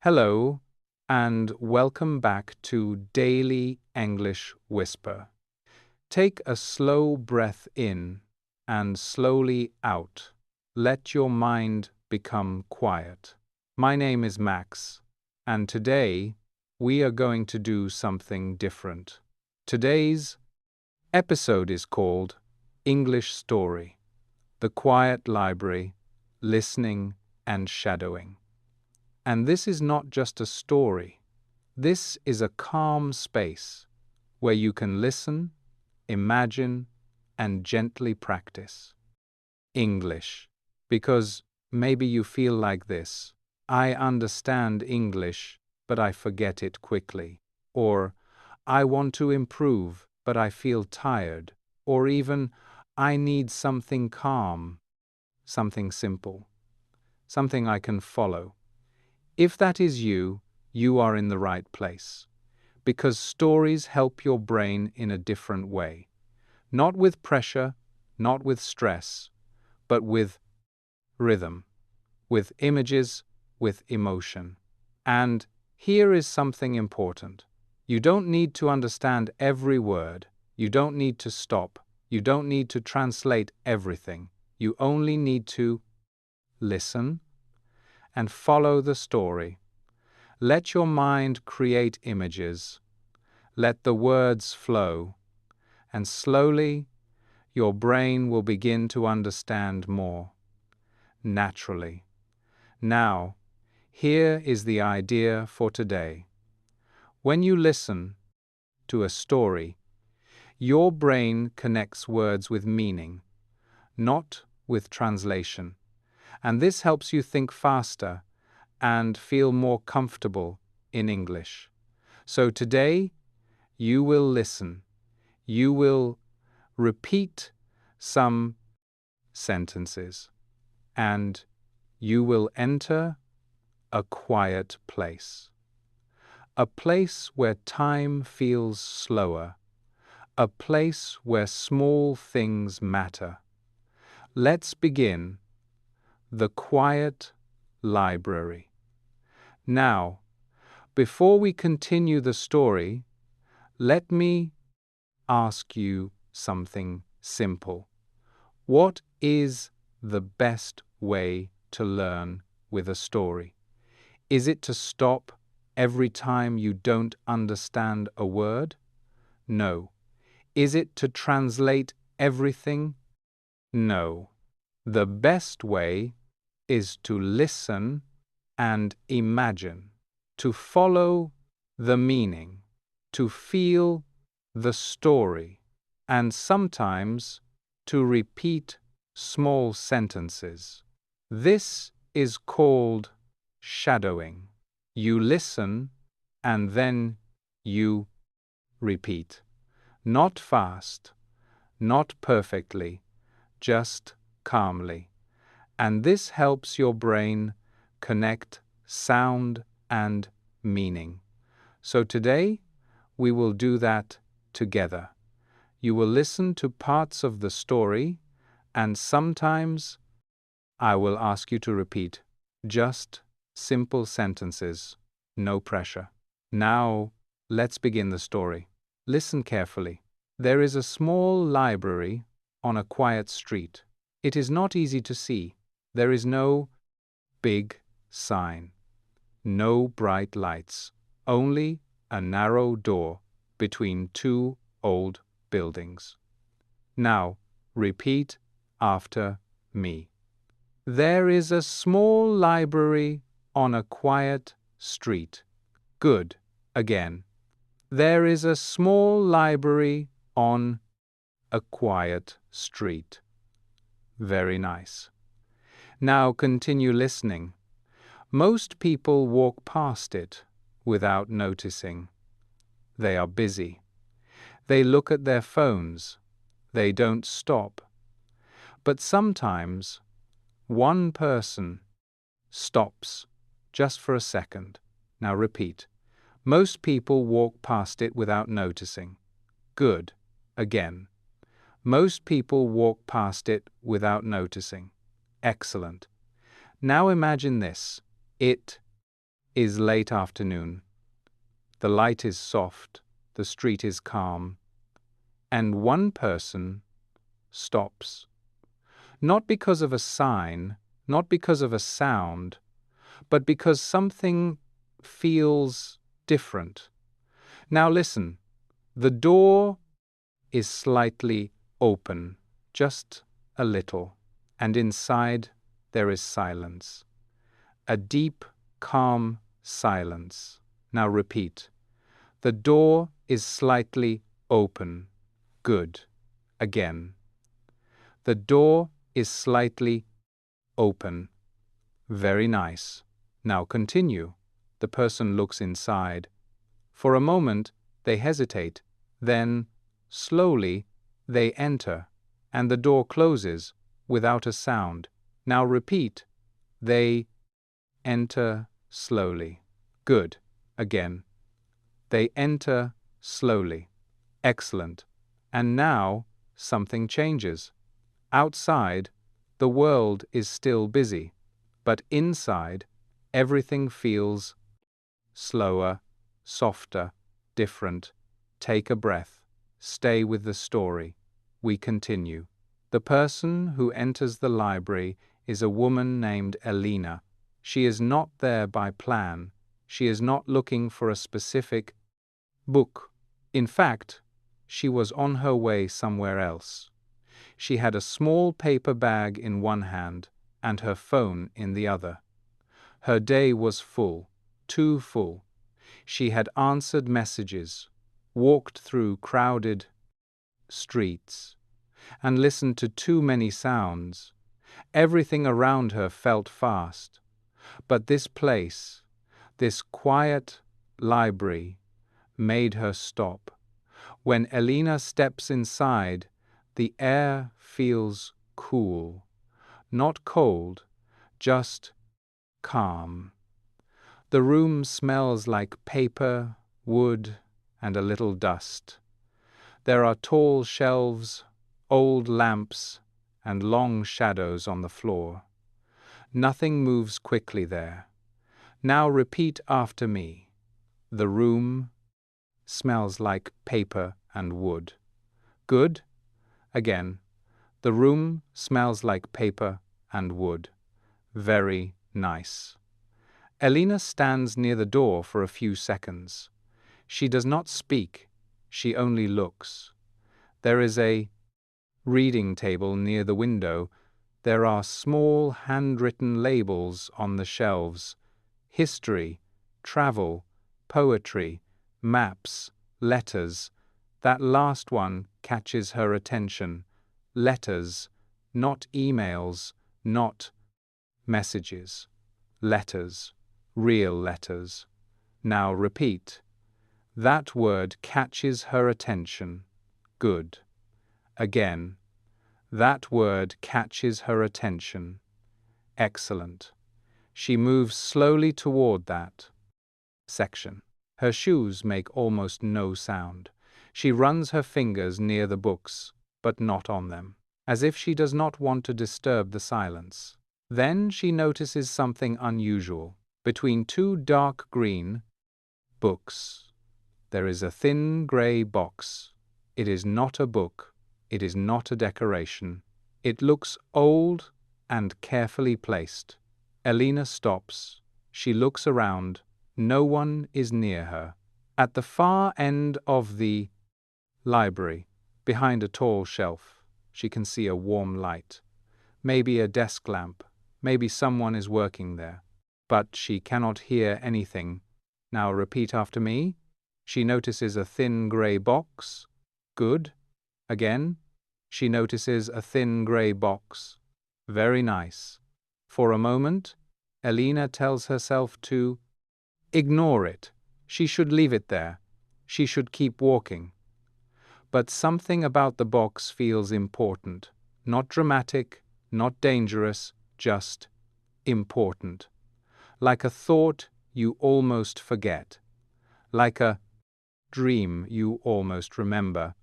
Hello, and welcome back to Daily English Whisper. Take a slow breath in and slowly out. Let your mind become quiet. My name is Max, and today we are going to do something different. Today's episode is called English Story, The Quiet Library, Listening and Shadowing. And this is not just a story. This is a calm space where you can listen, imagine, and gently practice English. Because maybe you feel like this: I understand English, but I forget it quickly. Or, I want to improve, but I feel tired. Or even, I need something calm, something simple, something I can follow. If that is you, you are in the right place. Because stories help your brain in a different way. Not with pressure, not with stress, but with rhythm, with images, with emotion. And here is something important. You don't need to understand every word. You don't need to stop. You don't need to translate everything. You only need to listen and follow the story. Let your mind create images. Let the words flow. And slowly, your brain will begin to understand more, naturally. Now, here is the idea for today. When you listen to a story, your brain connects words with meaning, not with translation. And this helps you think faster and feel more comfortable in English. So today, you will listen. You will repeat some sentences, and you will enter a quiet place. A place where time feels slower. A place where small things matter. Let's begin. The quiet library. Now, before we continue the story, let me ask you something simple. What is the best way to learn with a story? Is it to stop every time you don't understand a word? No. Is it to translate everything? No. The best way is to listen and imagine, to follow the meaning, to feel the story, and sometimes to repeat small sentences. This is called shadowing. You listen and then you repeat. Not fast, not perfectly, just calmly. And this helps your brain connect sound and meaning. So today, we will do that together. You will listen to parts of the story, and sometimes I will ask you to repeat just simple sentences, no pressure. Now, let's begin the story. Listen carefully. There is a small library on a quiet street. It is not easy to see. There is no big sign, no bright lights, only a narrow door between two old buildings. Now, repeat after me. There is a small library on a quiet street. Good. Again. There is a small library on a quiet street. Very nice. Now continue listening. Most people walk past it without noticing. They are busy. They look at their phones. They don't stop. But sometimes one person stops just for a second. Now repeat. Most people walk past it without noticing. Good. Again. Most people walk past it without noticing. Excellent. Now imagine this. It is late afternoon. The light is soft, the street is calm, and one person stops. Not because of a sign, not because of a sound, but because something feels different. Now listen, the door is slightly open, just a little, and inside there is silence. A deep, calm silence. Now repeat. The door is slightly open. Good. Again. The door is slightly open. Very nice. Now continue. The person looks inside. For a moment, they hesitate. Then, slowly, they enter, and the door closes without a sound. Now repeat. They enter slowly. Good. Again. They enter slowly. Excellent. And now something changes. Outside, the world is still busy, but inside, everything feels slower, softer, different. Take a breath. Stay with the story. We continue. The person who enters the library is a woman named Elena. She is not there by plan. She is not looking for a specific book. In fact, she was on her way somewhere else. She had a small paper bag in one hand and her phone in the other. Her day was full, too full. She had answered messages, walked through crowded streets, and listened to too many sounds. Everything around her felt fast. But this place, this quiet library, made her stop. When Elena steps inside, the air feels cool. Not cold, just calm. The room smells like paper, wood, and a little dust. There are tall shelves, old lamps, and long shadows on the floor. Nothing moves quickly there. Now repeat after me. The room smells like paper and wood. Good? Again. The room smells like paper and wood. Very nice. Elena stands near the door for a few seconds. She does not speak. She only looks. There is a reading table near the window. There are small handwritten labels on the shelves. History, travel, poetry, maps, letters. That last one catches her attention. Letters, not emails, not messages. Letters, real letters. Now repeat. That word catches her attention. Good. Again. That word catches her attention. Excellent. She moves slowly toward that section. Her shoes make almost no sound. She runs her fingers near the books, but not on them, as if she does not want to disturb the silence. Then she notices something unusual. Between two dark green books, there is a thin gray box. It is not a book. It is not a decoration. It looks old and carefully placed. Elena stops. She looks around. No one is near her. At the far end of the library, behind a tall shelf, she can see a warm light. Maybe a desk lamp. Maybe someone is working there. But she cannot hear anything. Now repeat after me. She notices a thin gray box. Good. Again. She notices a thin gray box. Very nice. For a moment, Elena tells herself to ignore it. She should leave it there. She should keep walking. But something about the box feels important. Not dramatic, not dangerous, just important. Like a thought you almost forget. Like a dream you almost remember.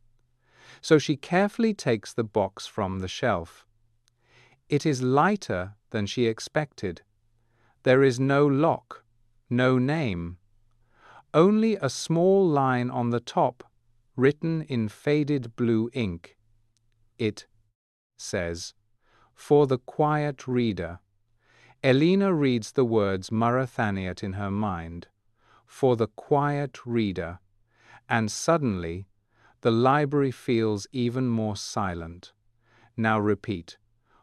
So she carefully takes the box from the shelf. It is lighter than she expected. There is no lock, No name. Only a small line on the top, written in faded blue ink. It says, "For the quiet reader." Elena reads the words Marathaniot in her mind. For the quiet reader. And suddenly, the library feels even more silent. Now repeat.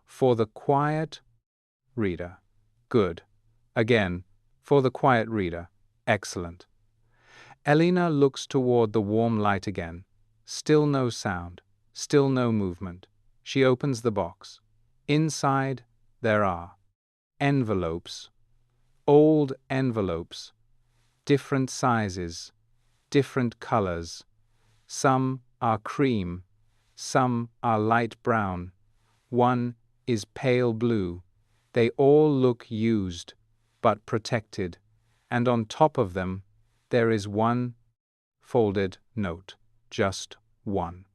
For the quiet reader. Good. Again. For the quiet reader. Excellent. Elena looks toward the warm light again. Still no sound. Still no movement. She opens the box. Inside, there are envelopes. Old envelopes. Different sizes. Different colors. Some are cream. Some are light brown. One is pale blue. They all look used, but protected. And on top of them, there is one folded note. Just one.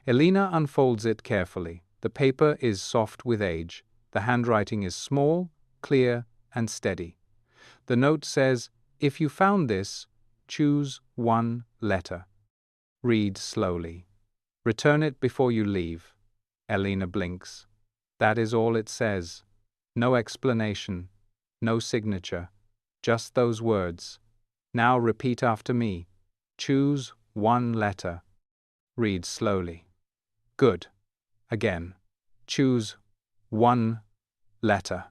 Elena unfolds it carefully. The paper is soft with age. The handwriting is small, clear, and steady. The note says, "If you found this, choose one letter. Read slowly. Return it before you leave." Elena blinks. That is all it says. No explanation. No signature. Just those words. Now repeat after me. Choose one letter. Read slowly. Good. Again. Choose one letter.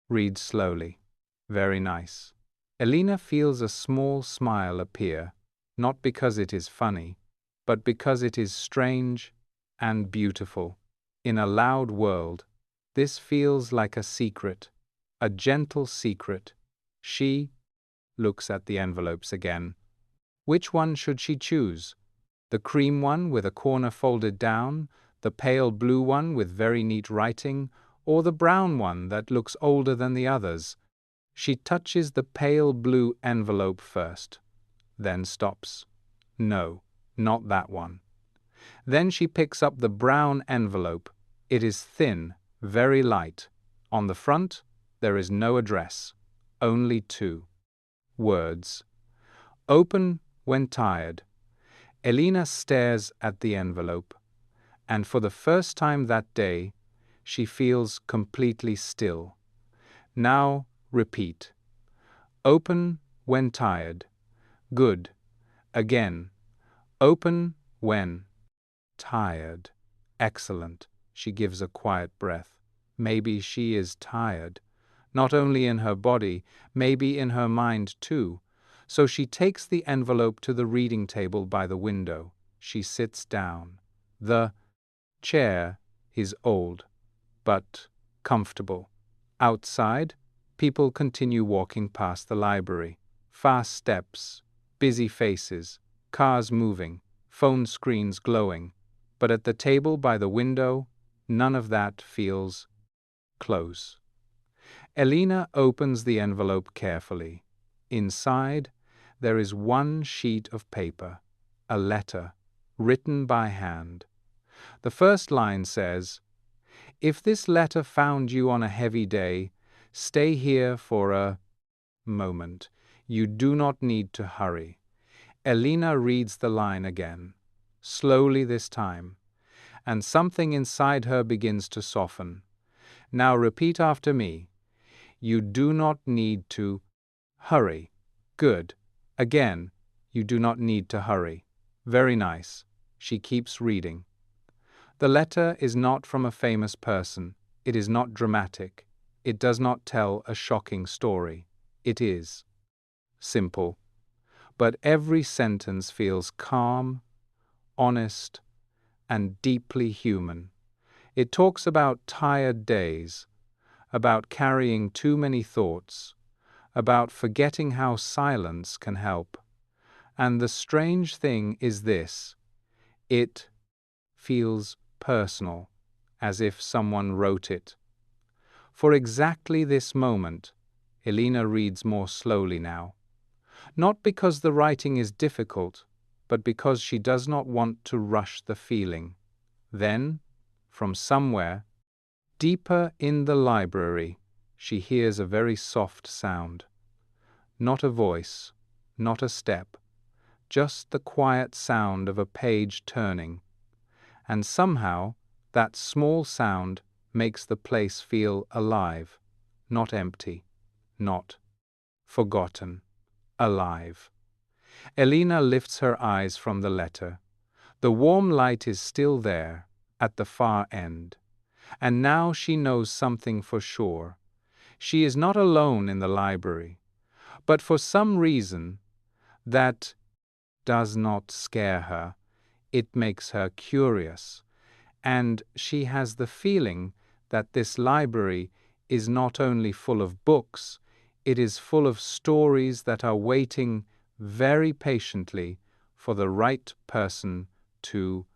Read slowly. Very nice. Elena feels a small smile appear, not because it is funny, but because it is strange and beautiful. In a loud world, this feels like a secret, a gentle secret. She looks at the envelopes again. Which one should she choose? The cream one with a corner folded down, the pale blue one with very neat writing, or the brown one that looks older than the others? She touches the pale blue envelope first, then stops. No, not that one. Then she picks up the brown envelope. It is thin, very light. On the front, there is no address, only two words. Open when tired. Elena stares at the envelope, and for the first time that day, she feels completely still. Now repeat. Open when tired. Good. Again. Open when tired. Excellent. She gives a quiet breath. Maybe she is tired. Not only in her body, maybe in her mind too. So she takes the envelope to the reading table by the window. She sits down. The chair is old, but comfortable. Outside, people continue walking past the library. Fast steps, busy faces, cars moving, phone screens glowing. But at the table by the window, none of that feels close. Elena opens the envelope carefully. Inside, there is one sheet of paper, a letter, written by hand. The first line says, "If this letter found you on a heavy day, stay here for a moment. You do not need to hurry." Elena reads the line again, slowly this time, and something inside her begins to soften. Now repeat after me. You do not need to hurry. Good. Again, you do not need to hurry. Very nice. She keeps reading. The letter is not from a famous person. It is not dramatic. It does not tell a shocking story. It is simple. But every sentence feels calm, honest, and deeply human. It talks about tired days, about carrying too many thoughts, about forgetting how silence can help. And the strange thing is this: it feels personal, as if someone wrote it. For exactly this moment, Elena reads more slowly now. Not because the writing is difficult, but because she does not want to rush the feeling. Then, from somewhere, deeper in the library, she hears a very soft sound. Not a voice, not a step, just the quiet sound of a page turning. And somehow, that small sound makes the place feel alive, not empty, not forgotten, alive. Elena lifts her eyes from the letter. The warm light is still there, at the far end. And now she knows something for sure. She is not alone in the library. But for some reason, that does not scare her. It makes her curious. And she has the feeling that this library is not only full of books, it is full of stories that are waiting very patiently for the right person to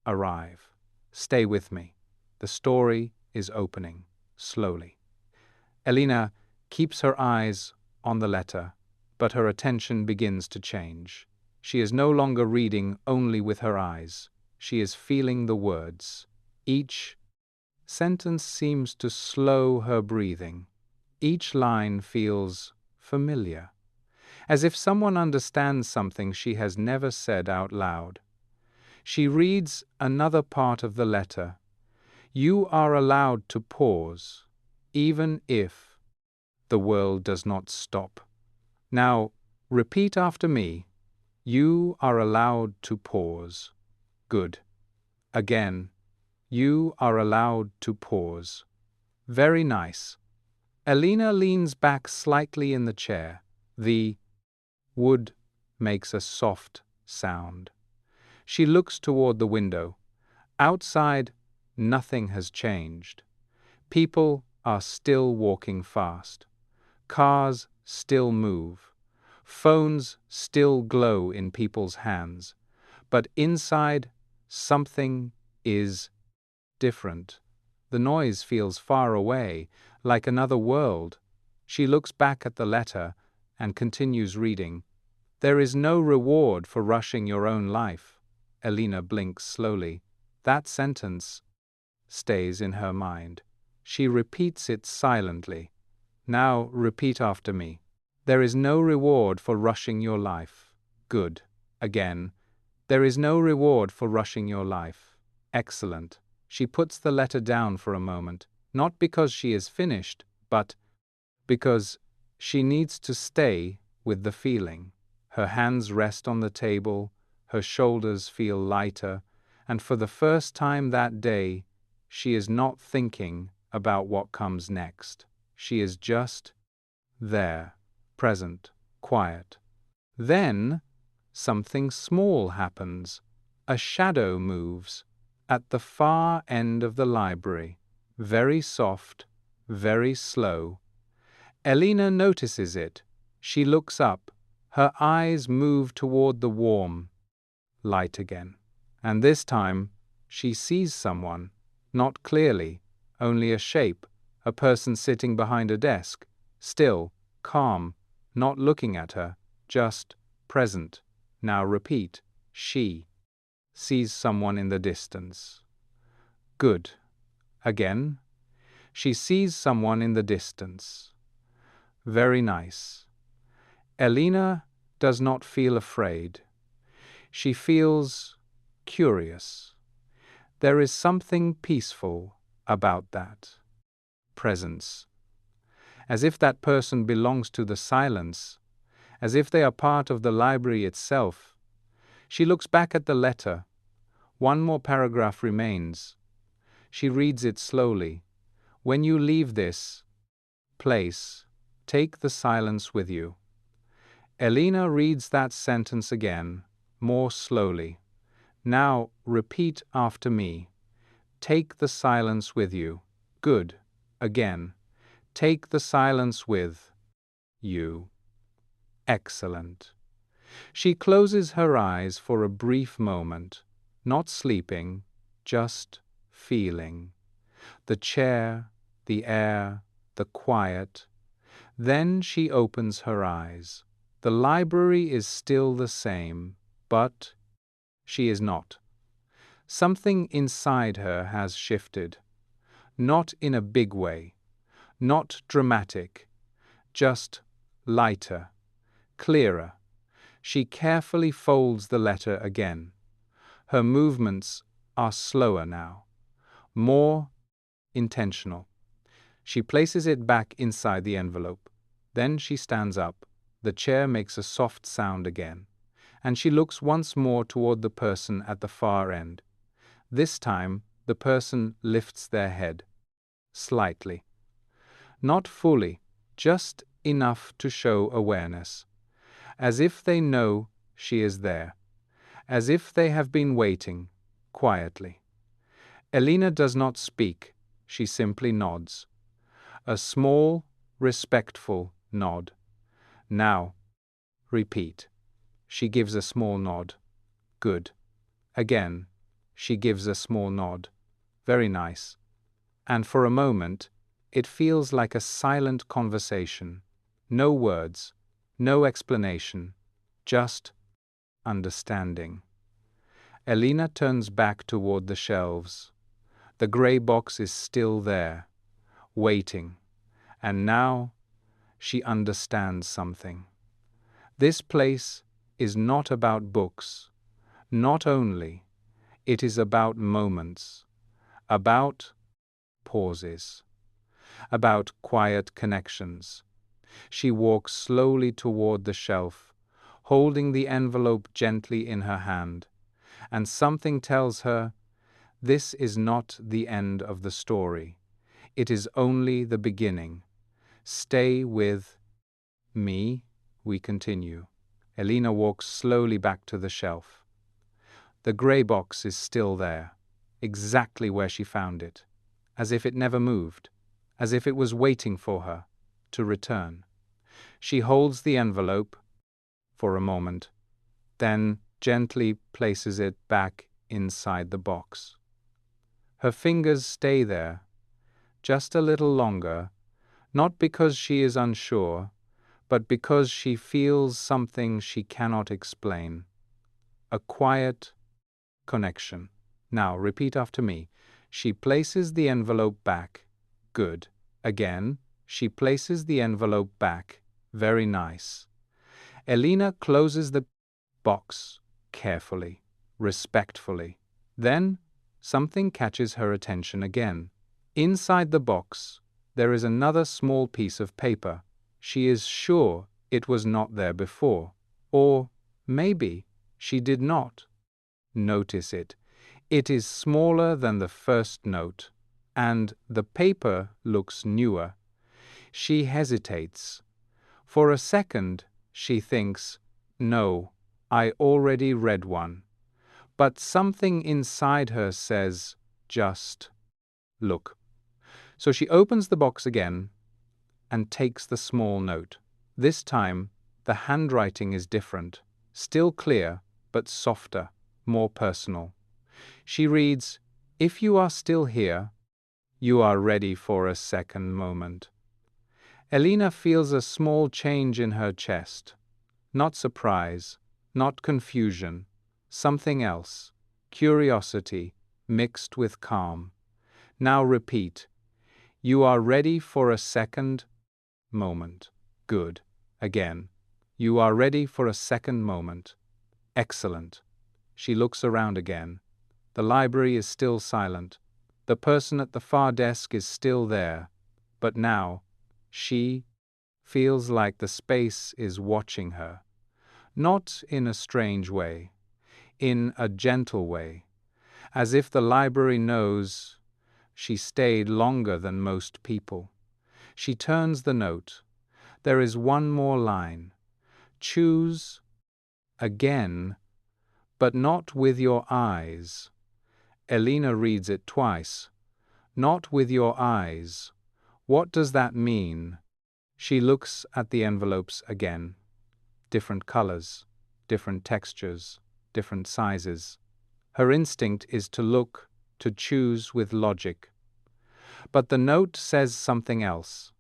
arrive. Stay with me. The story is opening, slowly. Elena keeps her eyes on the letter, but her attention begins to change. She is no longer reading only with her eyes. She is feeling the words. Each sentence seems to slow her breathing. Each line feels familiar, as if someone understands something she has never said out loud. She reads another part of the letter. You are allowed to pause, even if the world does not stop. Now, repeat after me. You are allowed to pause. Good. Again. You are allowed to pause. Very nice. Elena leans back slightly in the chair. The wood makes a soft sound. She looks toward the window. Outside, nothing has changed. People are still walking fast. Cars still move. Phones still glow in people's hands. But inside, something is different. The noise feels far away, like another world. She looks back at the letter and continues reading. There is no reward for rushing your own life. Elena blinks slowly. That sentence stays in her mind. She repeats it silently. Now repeat after me. There is no reward for rushing your life. Good. Again. There is no reward for rushing your life. Excellent. She puts the letter down for a moment, not because she is finished, but because she needs to stay with the feeling. Her hands rest on the table, her shoulders feel lighter, and for the first time that day, she is not thinking about what comes next. She is just there, present, quiet. Then, something small happens. A shadow moves at the far end of the library, very soft, very slow. Elena notices it. She looks up. Her eyes move toward the warm light again. And this time, she sees someone, not clearly, only a shape, a person sitting behind a desk, still, calm, not looking at her, just present. Now repeat. She sees someone in the distance. Good. Again. She sees someone in the distance. Very nice. Elena does not feel afraid. She feels curious. There is something peaceful about that presence. As if that person belongs to the silence, as if they are part of the library itself. She looks back at the letter. One more paragraph remains. She reads it slowly. When you leave this place, take the silence with you. Elena reads that sentence again, more slowly. Now repeat after me. Take the silence with you. Good. Again. Take the silence with you. Excellent. She closes her eyes for a brief moment, not sleeping, just feeling. The chair, the air, the quiet. Then she opens her eyes. The library is still the same, but she is not. Something inside her has shifted. Not in a big way, not dramatic, just lighter, clearer. She carefully folds the letter again. Her movements are slower now, more intentional. She places it back inside the envelope. Then she stands up. The chair makes a soft sound again, and she looks once more toward the person at the far end. This time, the person lifts their head, slightly. Not fully, just enough to show awareness, as if they know she is there, as if they have been waiting, quietly. Elena does not speak, she simply nods. A small, respectful nod. Now, repeat. She gives a small nod. Good. Again, she gives a small nod. Very nice. And for a moment, it feels like a silent conversation. No words, no explanation, just understanding. Elena turns back toward the shelves. The gray box is still there, waiting, and now she understands something. This place is not about books, not only, it is about moments, about pauses, about quiet connections. She walks slowly toward the shelf, holding the envelope gently in her hand, and something tells her, this is not the end of the story. It is only the beginning. Stay with me, we continue. Elena walks slowly back to the shelf. The grey box is still there, exactly where she found it, as if it never moved, as if it was waiting for her to return. She holds the envelope for a moment, then gently places it back inside the box. Her fingers stay there, just a little longer, not because she is unsure, but because she feels something she cannot explain. A quiet connection. Now, repeat after me. She places the envelope back. Good. Again, she places the envelope back. Very nice. Elena closes the box carefully, respectfully. Then, something catches her attention again. Inside the box, there is another small piece of paper. She is sure it was not there before. Or maybe she did not notice it. It is smaller than the first note, and the paper looks newer. She hesitates. For a second, she thinks, no, I already read one. But something inside her says, just look. So she opens the box again and takes the small note. This time, the handwriting is different, still clear, but softer, more personal. She reads, if you are still here, you are ready for a second moment. Elena feels a small change in her chest. Not surprise, not confusion, something else, curiosity mixed with calm. Now repeat, you are ready for a second moment. Good. Again, you are ready for a second moment. Excellent. She looks around again. The library is still silent. The person at the far desk is still there. But now, she feels like the space is watching her. Not in a strange way, in a gentle way, as if the library knows she stayed longer than most people. She turns the note. There is one more line. Choose again, but not with your eyes. Elena reads it twice. Not with your eyes. What does that mean? She looks at the envelopes again. Different colors, different textures, different sizes. Her instinct is to look, to choose with logic. But the note says something else.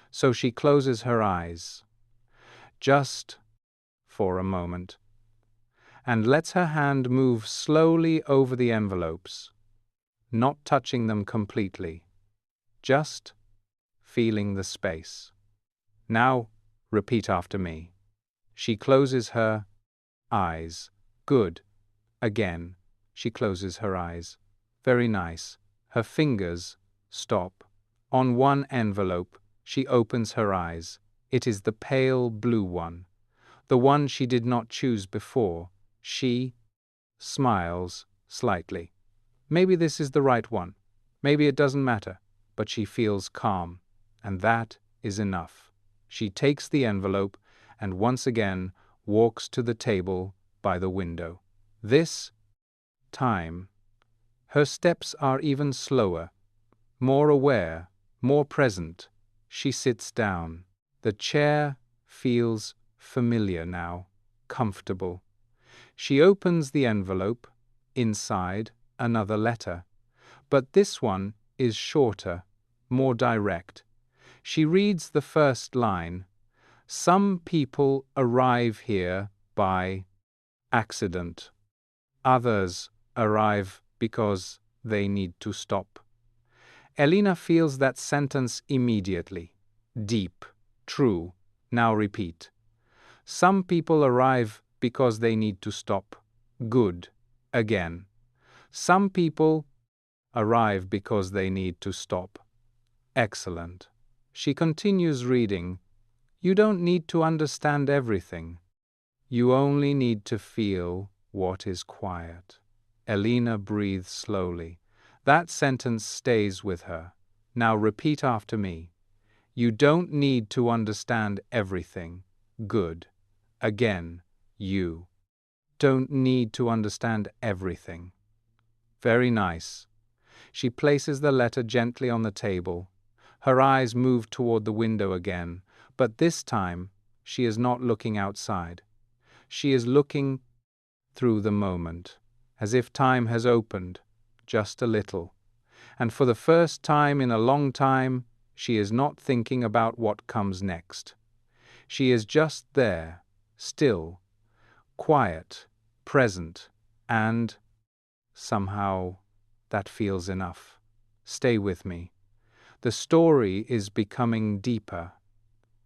So she closes her eyes, just for a moment, and lets her hand move slowly over the envelopes, not touching them completely, just feeling the space. Now, repeat after me. She closes her eyes. Good. Again. She closes her eyes. Very nice. Her fingers stop. On one envelope, she opens her eyes. It is the pale blue one, the one she did not choose before. She smiles slightly. Maybe this is the right one. Maybe it doesn't matter, but she feels calm, and that is enough. She takes the envelope and once again walks to the table by the window. This time, her steps are even slower, more aware, more present. She sits down. The chair feels familiar now, comfortable. She opens the envelope. Inside, another letter. But this one is shorter, more direct. She reads the first line. Some people arrive here by accident. Others arrive because they need to stop. Elena feels that sentence immediately. Deep, true. Now repeat. Some people arrive because they need to stop. Good. Again. Some people arrive because they need to stop. Excellent. She continues reading. You don't need to understand everything. You only need to feel what is quiet. Elena breathes slowly. That sentence stays with her. Now repeat after me. You don't need to understand everything. Good. Again, you don't need to understand everything. Very nice. She places the letter gently on the table. Her eyes move toward the window again, but this time she is not looking outside. She is looking through the moment, as if time has opened, just a little. And for the first time in a long time, she is not thinking about what comes next. She is just there, still, quiet, present, and somehow that feels enough. Stay with me. The story is becoming deeper.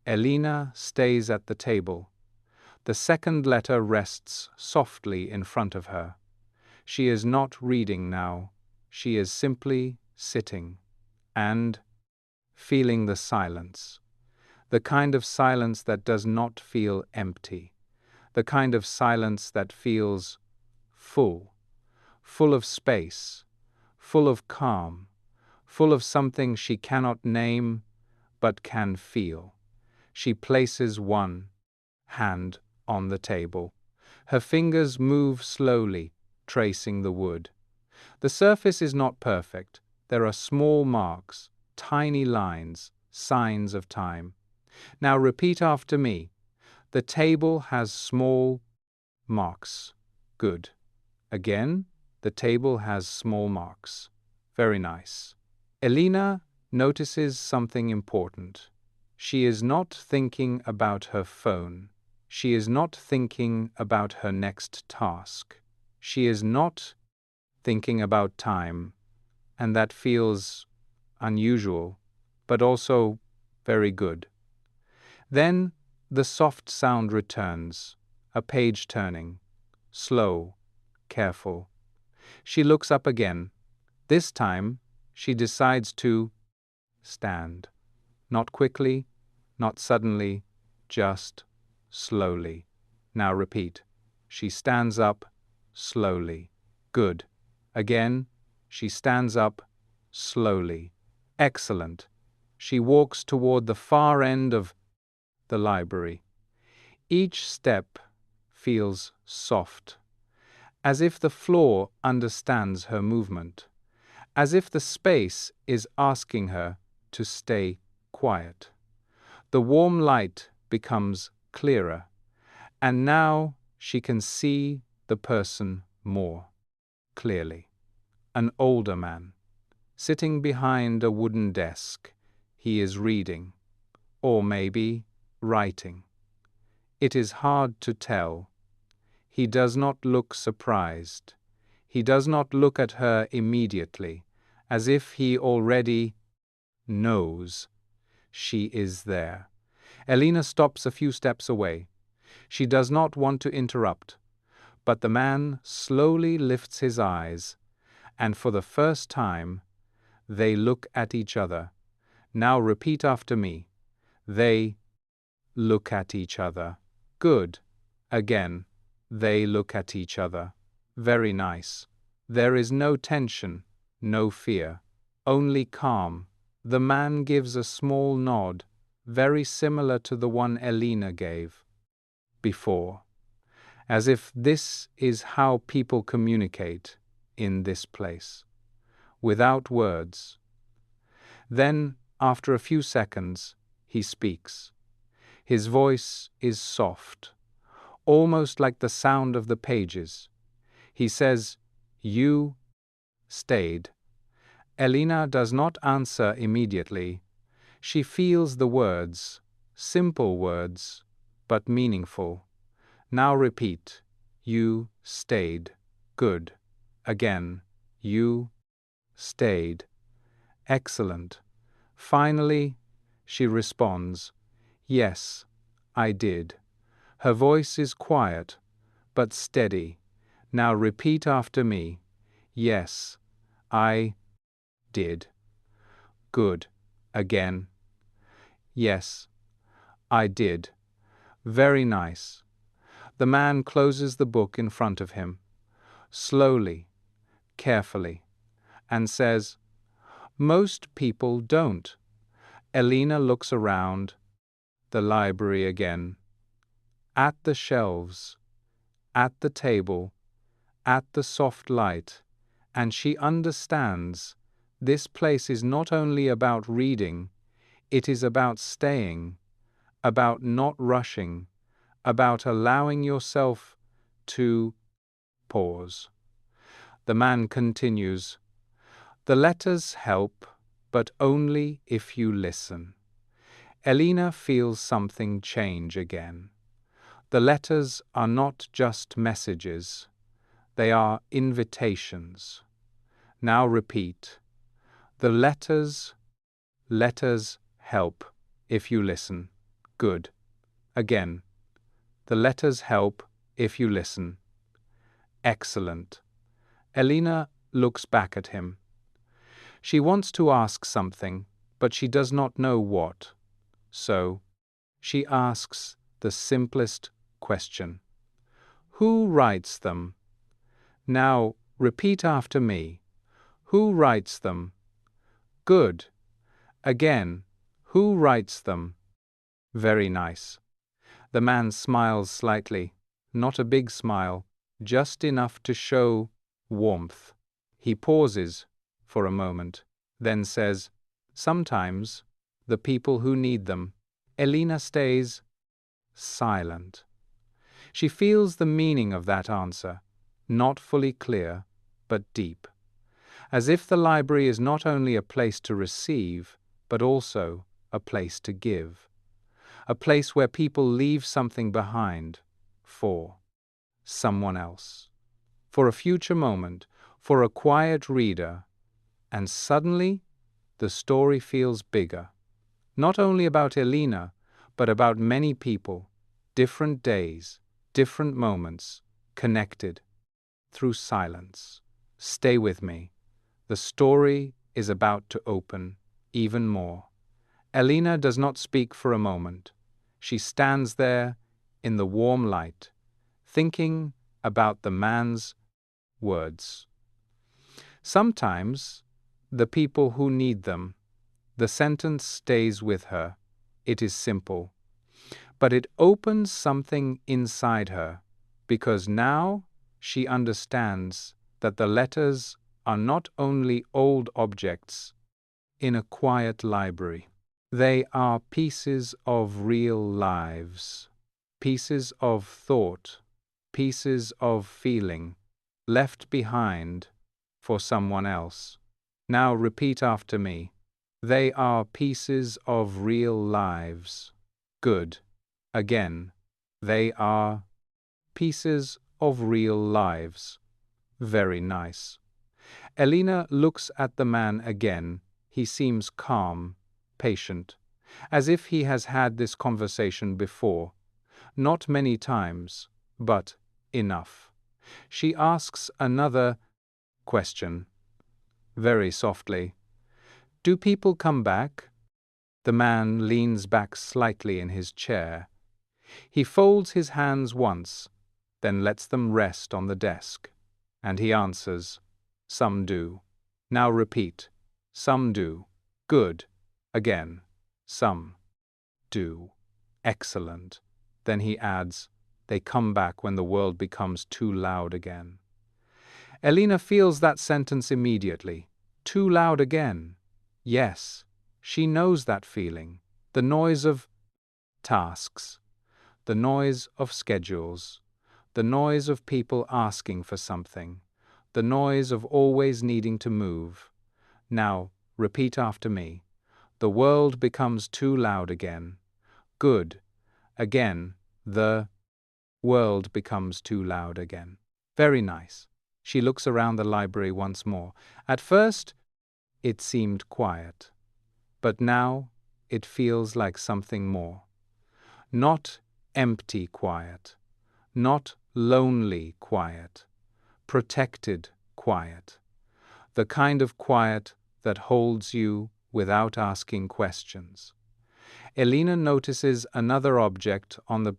Elena stays at the table. The second letter rests softly in front of her. She is not reading now. She is simply sitting and feeling the silence. The kind of silence that does not feel empty. The kind of silence that feels full, full of space, full of calm, full of something she cannot name but can feel. She places one hand on the table. Her fingers move slowly, tracing the wood. The surface is not perfect. There are small marks, tiny lines, signs of time. Now repeat after me. The table has small marks. Good. Again, the table has small marks. Very nice. Elena notices something important. She is not thinking about her phone. She is not thinking about her next task. She is not thinking about time, and that feels unusual, but also very good. Then the soft sound returns, a page turning, slow, careful. She looks up again. This time, she decides to stand. Not quickly, not suddenly, just slowly. Now repeat. She stands up slowly. Good. Again, she stands up slowly. Excellent. She walks toward the far end of the library. Each step feels soft, as if the floor understands her movement, as if the space is asking her to stay quiet. The warm light becomes clearer, and now she can see the person more clearly. An older man, sitting behind a wooden desk. He is reading, or maybe writing. It is hard to tell. He does not look surprised. He does not look at her immediately, as if he already knows she is there. Elena stops a few steps away. She does not want to interrupt, but the man slowly lifts his eyes, and for the first time, they look at each other. Now repeat after me. They look at each other. Good. Again. They look at each other. Very nice. There is no tension, no fear, only calm. The man gives a small nod, very similar to the one Elena gave before, as if this is how people communicate in this place, without words. Then, after a few seconds, he speaks. His voice is soft, almost like the sound of the pages. He says, "You stayed." Elena does not answer immediately. She feels the words, simple words, but meaningful. Now repeat. You stayed. Good. Again. You stayed. Excellent. Finally, she responds, "Yes, I did." Her voice is quiet, but steady. Now repeat after me. Yes, I did. Good. Again. Yes, I did. Very nice. The man closes the book in front of him, slowly, carefully, and says, "Most people don't." Elena looks around the library again, at the shelves, at the table, at the soft light, and she understands this place is not only about reading, it is about staying, about not rushing, about allowing yourself to pause. The man continues, "The letters help, but only if you listen." Elena feels something change again. The letters are not just messages, they are invitations. Now repeat. The letters help if you listen. Good. Again. The letters help if you listen. Excellent. Elena looks back at him. She wants to ask something, but she does not know what. So, she asks the simplest question. Who writes them? Now, repeat after me. Who writes them? Good. Again. Who writes them? Very nice. The man smiles slightly, not a big smile, just enough to show warmth. He pauses for a moment, then says, "Sometimes, the people who need them." Elena stays silent. She feels the meaning of that answer, not fully clear, but deep. As if the library is not only a place to receive, but also a place to give. A place where people leave something behind for someone else, for a future moment, for a quiet reader, and suddenly the story feels bigger. Not only about Elena, but about many people, different days, different moments, connected through silence. Stay with me. The story is about to open even more. Elena does not speak for a moment. She stands there in the warm light, thinking about the man's words. Sometimes, the people who need them. The sentence stays with her. It is simple. But it opens something inside her, because now she understands that the letters are not only old objects in a quiet library. They are pieces of real lives, pieces of thought, pieces of feeling, left behind for someone else. Now repeat after me. They are pieces of real lives. Good. Again. They are pieces of real lives. Very nice. Elena looks at the man again. He seems calm, patient, as if he has had this conversation before. Not many times, but enough. She asks another question, very softly. Do people come back? The man leans back slightly in his chair. He folds his hands once, then lets them rest on the desk. And he answers, some do. Now repeat, some do. Good. Again, some do. Excellent. Then he adds, they come back when the world becomes too loud again. Elena feels that sentence immediately. Too loud again. Yes, she knows that feeling. The noise of tasks, the noise of schedules, the noise of people asking for something, the noise of always needing to move. Now, repeat after me. The world becomes too loud again. Good. Again, the world becomes too loud again. Very nice. She looks around the library once more. At first, it seemed quiet. But now, it feels like something more. Not empty quiet. Not lonely quiet. Protected quiet. The kind of quiet that holds you without asking questions. Elena notices another object on the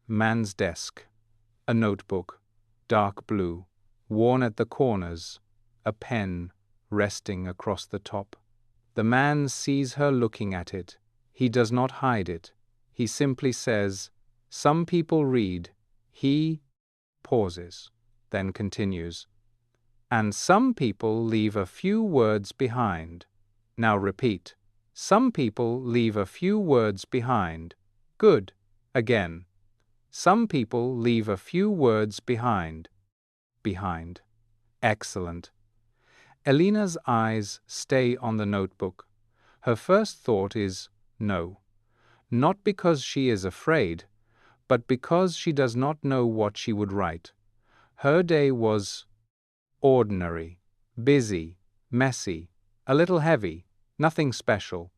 man's desk. A notebook, dark blue, worn at the corners, a pen resting across the top. The man sees her looking at it. He does not hide it. He simply says, some people read. He pauses, then continues. And some people leave a few words behind. Now repeat. Some people leave a few words behind. Good. Again. Some people leave a few words behind. Behind. Excellent. Elena's eyes stay on the notebook. Her first thought is no. Not because she is afraid, but because she does not know what she would write. Her day was ordinary, busy, messy, a little heavy, nothing special.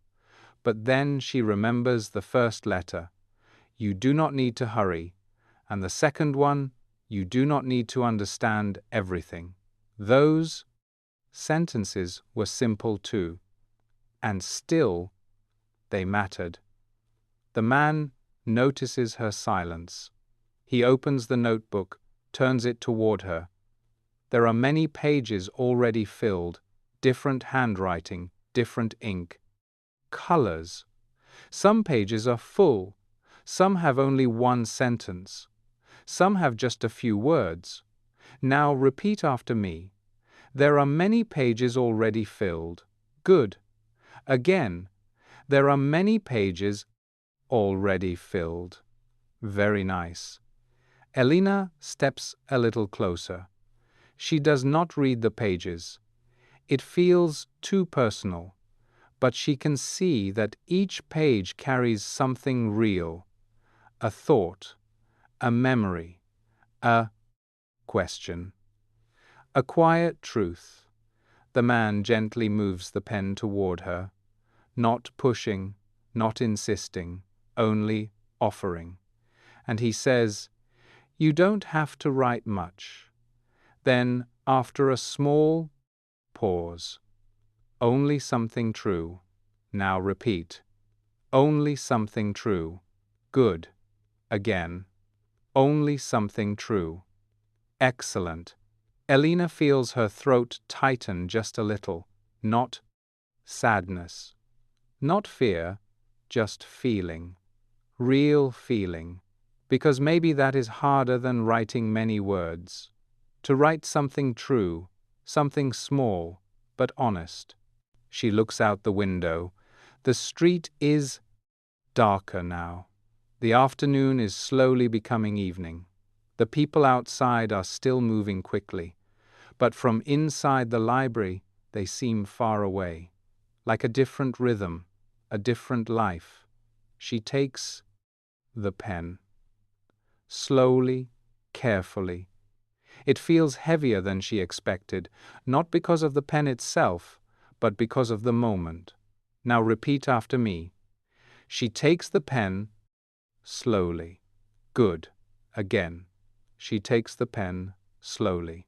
But then she remembers the first letter. You do not need to hurry. And the second one, you do not need to understand everything. Those sentences were simple too. And still, they mattered. The man notices her silence. He opens the notebook, turns it toward her. There are many pages already filled, different handwriting, different ink, colors. Some pages are full, some have only one sentence, some have just a few words. Now repeat after me. There are many pages already filled. Good. Again, there are many pages already filled. Very nice. Elena steps a little closer. She does not read the pages. It feels too personal, but she can see that each page carries something real, a thought, a memory, a question, a quiet truth. The man gently moves the pen toward her, not pushing, not insisting, only offering. And he says, you don't have to write much. Then, after a small pause, only something true. Now repeat. Only something true. Good. Again. Only something true. Excellent. Elena feels her throat tighten just a little. Not sadness. Not fear, just feeling. Real feeling. Because maybe that is harder than writing many words. To write something true, something small, but honest. She looks out the window. The street is darker now. The afternoon is slowly becoming evening. The people outside are still moving quickly, but from inside the library they seem far away, like a different rhythm, a different life. She takes the pen. Slowly, carefully. It feels heavier than she expected, not because of the pen itself, but because of the moment. Now repeat after me. She takes the pen slowly. Good. Again. She takes the pen slowly.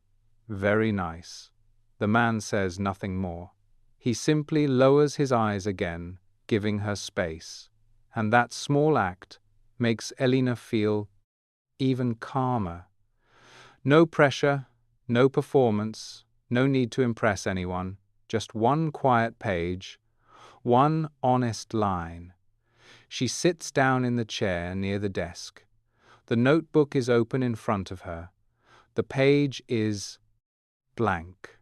Very nice. The man says nothing more. He simply lowers his eyes again, giving her space. And that small act makes Elena feel even calmer. No pressure, no performance, no need to impress anyone, just one quiet page, one honest line. She sits down in the chair near the desk. The notebook is open in front of her. The page is blank,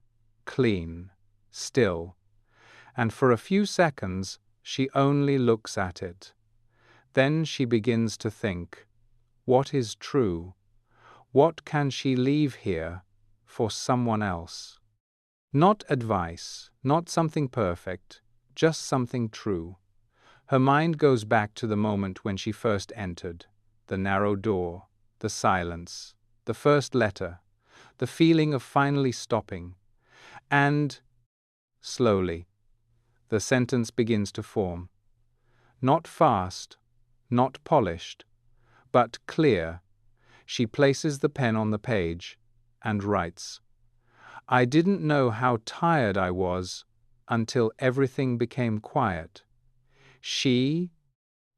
clean, still, and for a few seconds she only looks at it. Then she begins to think, what is true? What can she leave here for someone else? Not advice, not something perfect, just something true. Her mind goes back to the moment when she first entered, the narrow door, the silence, the first letter, the feeling of finally stopping, and, slowly, the sentence begins to form. Not fast, not polished, but clear. She places the pen on the page and writes, I didn't know how tired I was until everything became quiet. She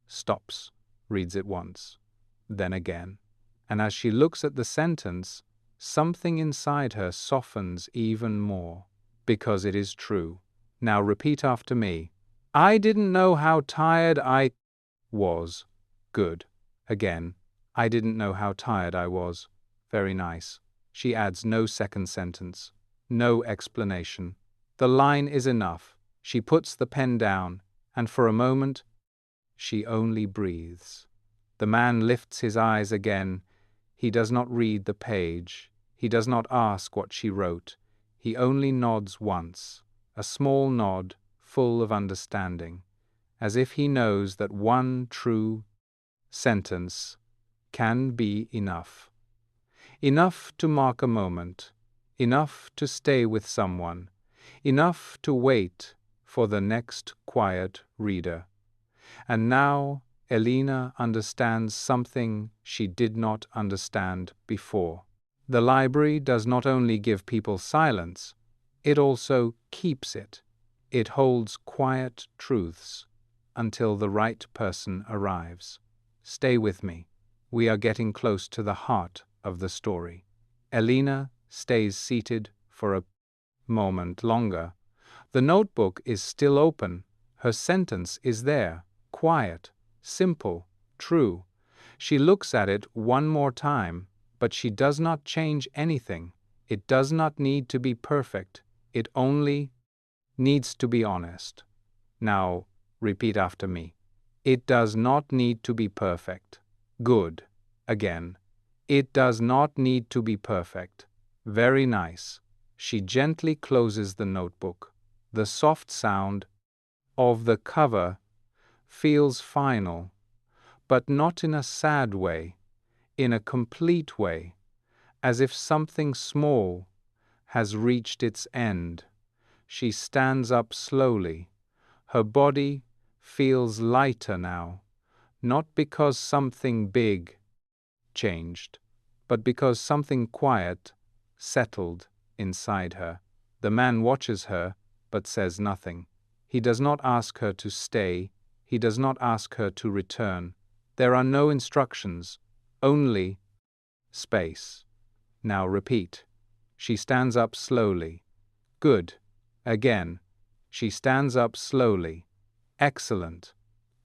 stops, reads it once, then again, and as she looks at the sentence, something inside her softens even more, because it is true. Now repeat after me. I didn't know how tired I was. Good. Again. I didn't know how tired I was. Very nice. She adds no second sentence. No explanation. The line is enough. She puts the pen down, and for a moment, she only breathes. The man lifts his eyes again. He does not read the page. He does not ask what she wrote. He only nods once, a small nod full of understanding, as if he knows that one true sentence can be enough. Enough to mark a moment, enough to stay with someone, enough to wait for the next quiet reader. And now Elena understands something she did not understand before. The library does not only give people silence, it also keeps it. It holds quiet truths until the right person arrives. Stay with me. We are getting close to the heart of the story. Elena stays seated for a moment longer. The notebook is still open. Her sentence is there, quiet, simple, true. She looks at it one more time, but she does not change anything. It does not need to be perfect. It only needs to be honest. Now, repeat after me. It does not need to be perfect. Good. Again. It does not need to be perfect. Very nice. She gently closes the notebook. The soft sound of the cover feels final, but not in a sad way, in a complete way, as if something small has reached its end. She stands up slowly. Her body feels lighter now, not because something big changed, but because something quiet settled inside her. The man watches her, but says nothing. He does not ask her to stay. He does not ask her to return. There are no instructions, only space. Now repeat. She stands up slowly. Good. Again. She stands up slowly. Excellent.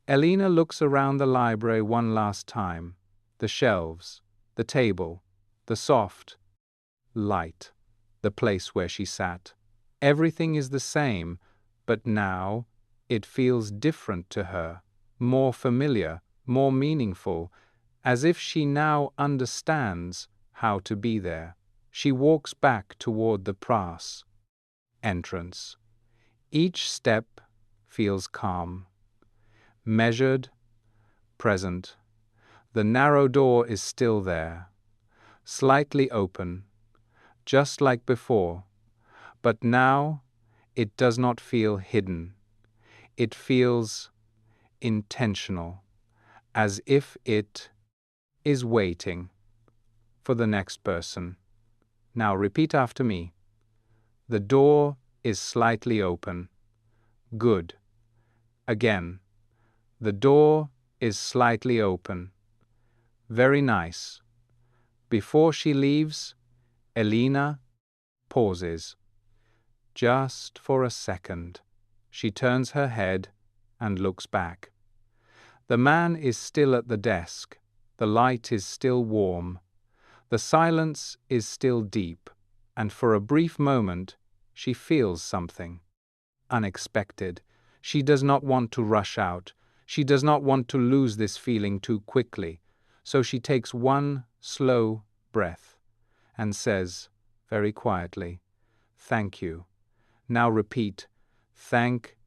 Elena looks around the library one last time. The shelves, the table, the soft light, the place where she sat. Everything is the same, but now it feels different to her, more familiar, more meaningful, as if she now understands how to be there. She walks back toward the brass entrance. Each step feels calm, measured, present. The narrow door is still there, slightly open, just like before, but now it does not feel hidden. It feels intentional, as if it is waiting for the next person. Now repeat after me. The door is slightly open. Good. Again. The door is slightly open. Very nice. Before she leaves, Elena pauses. Just for a second. She turns her head and looks back. The man is still at the desk. The light is still warm. The silence is still deep, and for a brief moment she feels something unexpected. She does not want to rush out. She does not want to lose this feeling too quickly. So she takes one slow breath and says very quietly, "Thank you." Now repeat, "Thank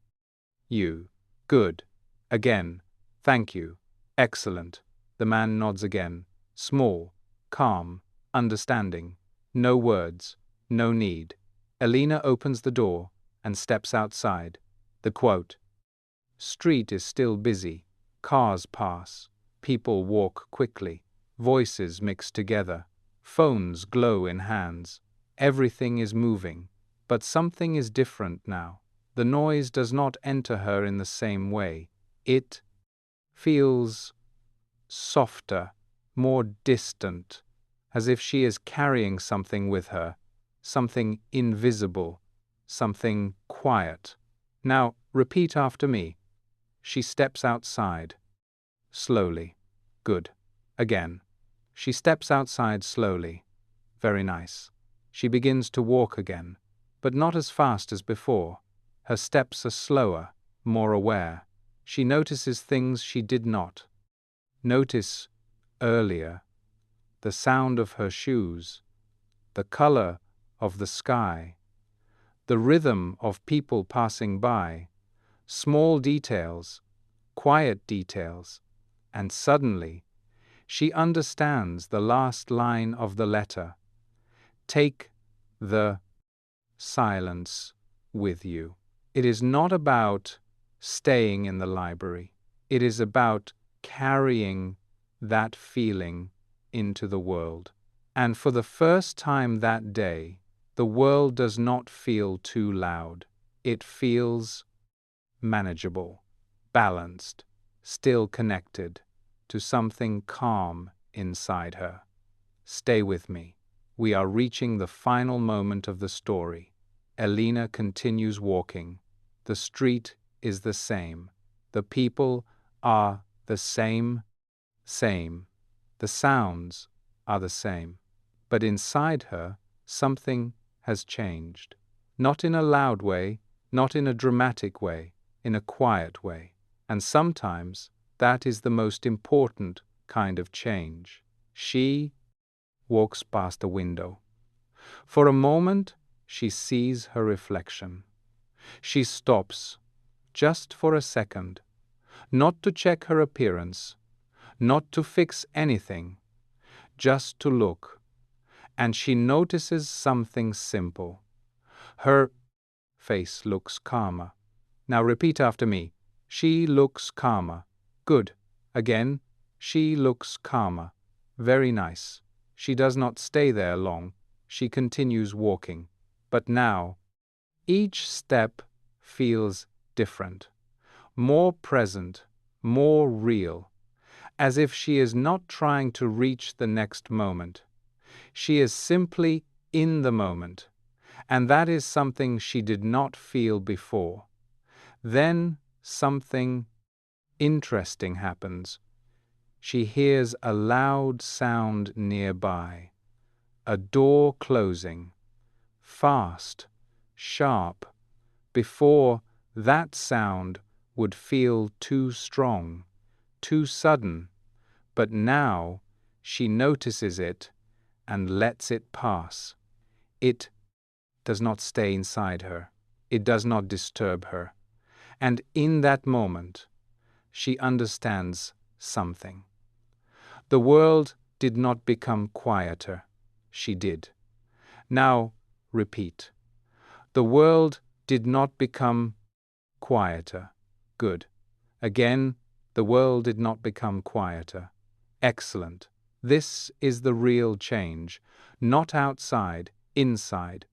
you." Good. Again, "Thank you." Excellent. The man nods again. Small, calm, understanding. No words, no need. Elena opens the door and steps outside. The quote, "Street is still busy. Cars pass. People walk quickly. Voices mix together. Phones glow in hands. Everything is moving. But something is different now. The noise does not enter her in the same way. It feels softer, more distant, as if she is carrying something with her, something invisible, something quiet. Now, repeat after me. She steps outside. Slowly. Good. Again. She steps outside slowly. Very nice. She begins to walk again, but not as fast as before. Her steps are slower, more aware. She notices things she did not notice earlier. The sound of her shoes, the color of the sky, the rhythm of people passing by, small details, quiet details, and suddenly she understands the last line of the letter. Take the silence with you. It is not about staying in the library. It is about carrying that feeling into the world. And for the first time that day, the world does not feel too loud. It feels manageable, balanced, still connected to something calm inside her. Stay with me. We are reaching the final moment of the story. Elena continues walking. The street is the same. The people are the same. The sounds are the same. But inside her, something has changed. Not in a loud way, not in a dramatic way, in a quiet way. And sometimes that is the most important kind of change. She walks past a window. For a moment, she sees her reflection. She stops, just for a second, not to check her appearance, not to fix anything, just to look. And she notices something simple. Her face looks calmer. Now repeat after me. She looks calmer. Good. Again. She looks calmer. Very nice. She does not stay there long. She continues walking. But now, each step feels different, more present, more real, as if she is not trying to reach the next moment. She is simply in the moment, and that is something she did not feel before. Then something interesting happens. She hears a loud sound nearby, a door closing, fast, sharp. Before, that sound would feel too strong, too sudden, but now she notices it and lets it pass. It does not stay inside her. It does not disturb her. And in that moment, she understands something. The world did not become quieter. She did. Now, repeat. The world did not become quieter. Good. Again, the world did not become quieter. Excellent. This is the real change, not outside, inside.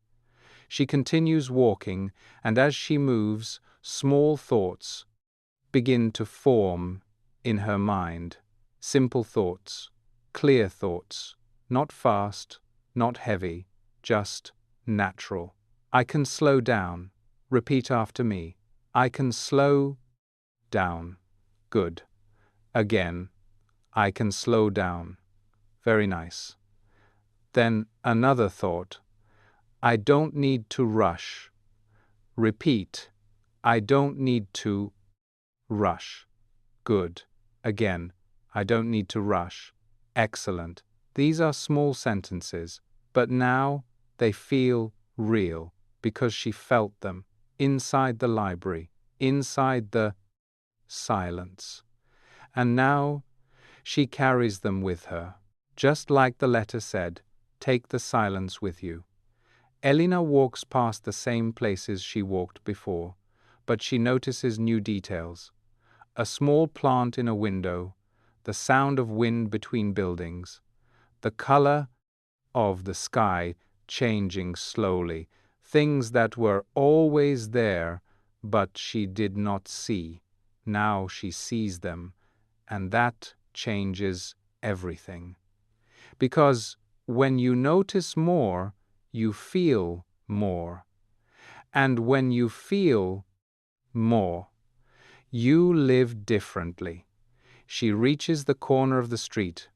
She continues walking, and as she moves, small thoughts begin to form in her mind. Simple thoughts, clear thoughts, not fast, not heavy, just natural. I can slow down. Repeat after me. I can slow down. Good. Again. I can slow down. Very nice. Then another thought. I don't need to rush. Repeat. I don't need to rush. Good. Again. I don't need to rush. Excellent. These are small sentences, but now they feel real because she felt them inside the library, inside the silence. And now she carries them with her. Just like the letter said, take the silence with you. Elena walks past the same places she walked before, but she notices new details. A small plant in a window, the sound of wind between buildings, the color of the sky changing slowly, things that were always there, but she did not see. Now she sees them, and that changes everything. Because when you notice more, you feel more. And when you feel more, you live differently. She reaches the corner of the street,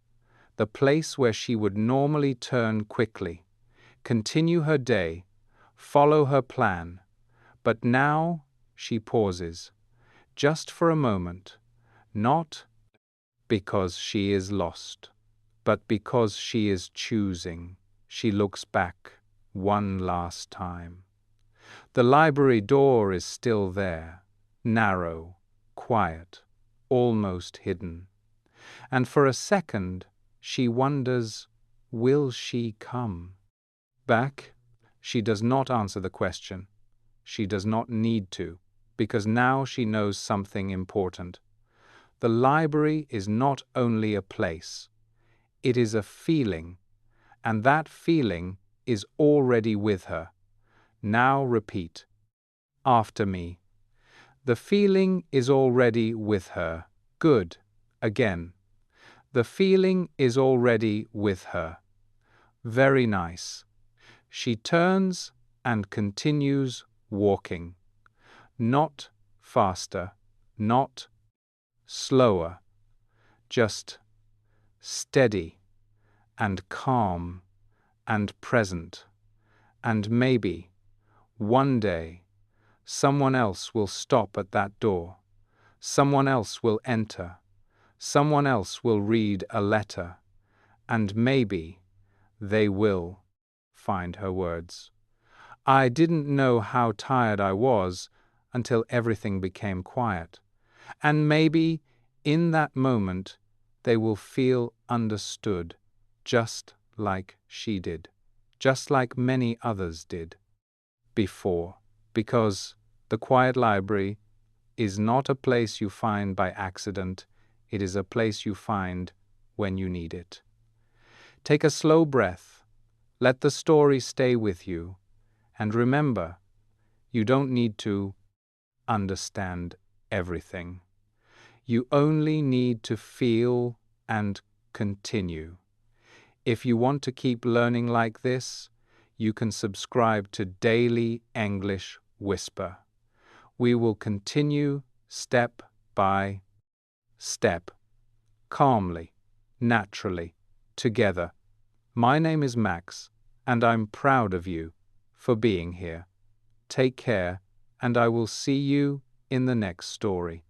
the place where she would normally turn quickly, continue her day, follow her plan. But now she pauses, just for a moment, not because she is lost, but because she is choosing. She looks back one last time. The library door is still there, narrow, quiet, almost hidden. And for a second, she wonders, will she come back? She does not answer the question. She does not need to, because now she knows something important. The library is not only a place, it is a feeling, and that feeling is already with her. Now repeat after me. The feeling is already with her. Good. Again. The feeling is already with her. Very nice. She turns and continues walking. Not faster, not slower, just steady and calm and present. And maybe, one day, someone else will stop at that door. Someone else will enter. Someone else will read a letter. And maybe they will find her words. I didn't know how tired I was until everything became quiet. And maybe, in that moment, they will feel understood, just like she did, just like many others did before, because the quiet library is not a place you find by accident, it is a place you find when you need it. Take a slow breath, let the story stay with you, and remember, you don't need to understand everything. You only need to feel and continue. If you want to keep learning like this, you can subscribe to Daily English Whisper. We will continue step by step, calmly, naturally, together. My name is Max, and I'm proud of you for being here. Take care, and I will see you in the next story.